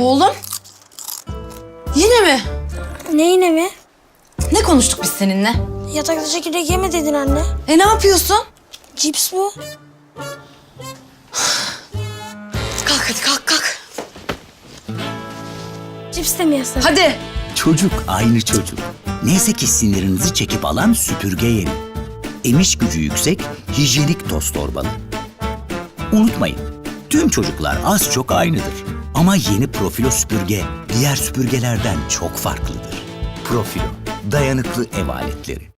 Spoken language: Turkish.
Oğlum. Yine mi? Ne yine mi? Ne konuştuk biz seninle? Yatakta çekirdek yeme dedin anne. Ne yapıyorsun? Cips bu. Kalk hadi kalk. Cips de mi yasak? Hadi. Çocuk aynı çocuk. Neyse ki sinirinizi çekip alan süpürge yeni. Emiş gücü yüksek, hijyenik toz torbalı. Unutmayın, tüm çocuklar az çok aynıdır. Ama yeni Profilo süpürge diğer süpürgelerden çok farklıdır. Profilo, dayanıklı ev aletleri.